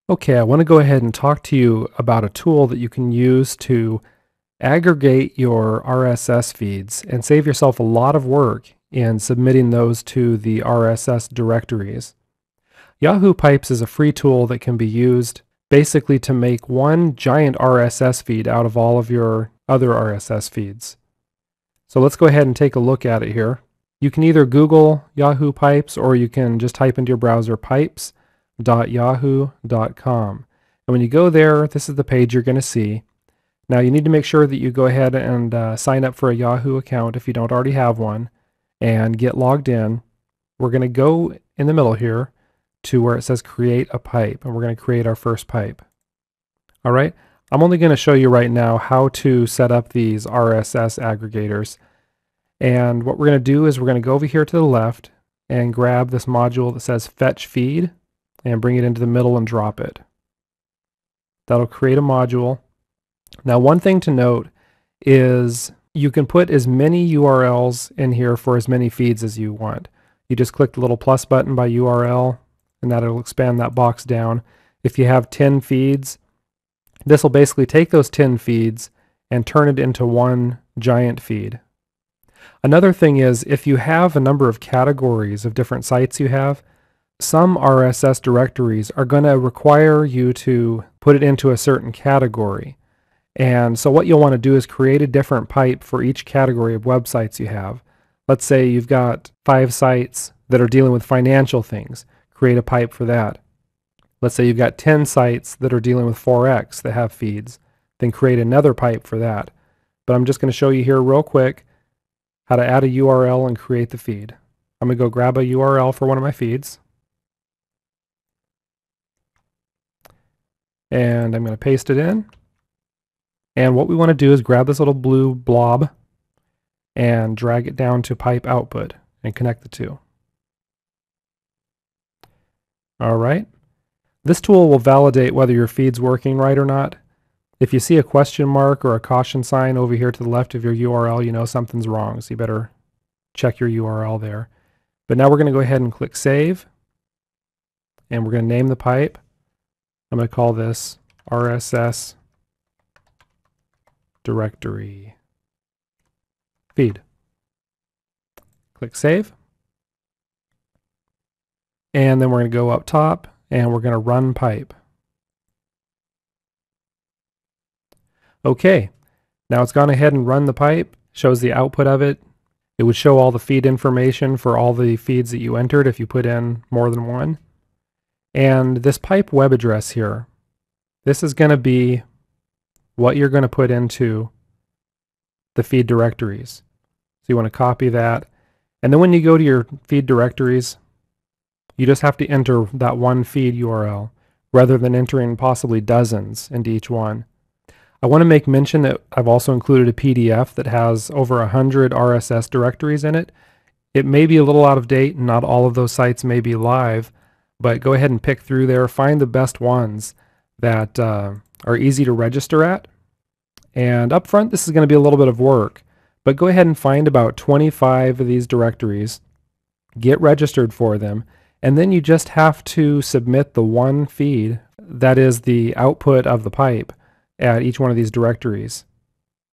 Okay, I want to go ahead and talk to you about a tool that you can use to aggregate your RSS feeds and save yourself a lot of work in submitting those to the RSS directories. Yahoo Pipes is a free tool that can be used basically to make one giant RSS feed out of all of your other RSS feeds. So let's go ahead and take a look at it here. You can either Google Yahoo Pipes or you can just type into your browser pipes.yahoo.com. And when you go there, this is the page you're going to see. Now you need to make sure that you go ahead and sign up for a Yahoo account if you don't already have one and get logged in. We're going to go in the middle here to where it says create a pipe, and we're going to create our first pipe. All right, I'm only going to show you right now how to set up these RSS aggregators. And what we're going to do is we're going to go over here to the left and grab this module that says fetch feed and bring it into the middle and drop it. That'll create a module. Now, one thing to note is you can put as many URLs in here for as many feeds as you want. You just click the little plus button by URL, and that'll expand that box down. If you have 10 feeds, this will basically take those 10 feeds and turn it into one giant feed. Another thing is, if you have a number of categories of different sites you have, some RSS directories are going to require you to put it into a certain category. And so what you'll want to do is create a different pipe for each category of websites you have. Let's say you've got 5 sites that are dealing with financial things. Create a pipe for that. Let's say you've got 10 sites that are dealing with Forex that have feeds. Then create another pipe for that. But I'm just going to show you here real quick how to add a URL and create the feed. I'm going to go grab a URL for one of my feeds. And I'm going to paste it in. And what we want to do is grab this little blue blob and drag it down to pipe output and connect the two. All right. This tool will validate whether your feed's working right or not. If you see a question mark or a caution sign over here to the left of your URL, you know something's wrong, so you better check your URL there. But now we're going to go ahead and click Save, and we're going to name the pipe. I'm going to call this RSS directory feed. Click Save. And then we're going to go up top, and we're going to run pipe. Okay, now it's gone ahead and run the pipe, shows the output of it. It would show all the feed information for all the feeds that you entered if you put in more than one. And this pipe web address here, this is going to be what you're going to put into the feed directories. So you want to copy that. And then when you go to your feed directories, you just have to enter that one feed URL rather than entering possibly dozens into each one. I want to make mention that I've also included a PDF that has over 100 RSS directories in it. It may be a little out of date, and not all of those sites may be live, but go ahead and pick through there, find the best ones that are easy to register at. And up front, this is going to be a little bit of work, but go ahead and find about 25 of these directories, get registered for them, and then you just have to submit the one feed that is the output of the pipe at each one of these directories.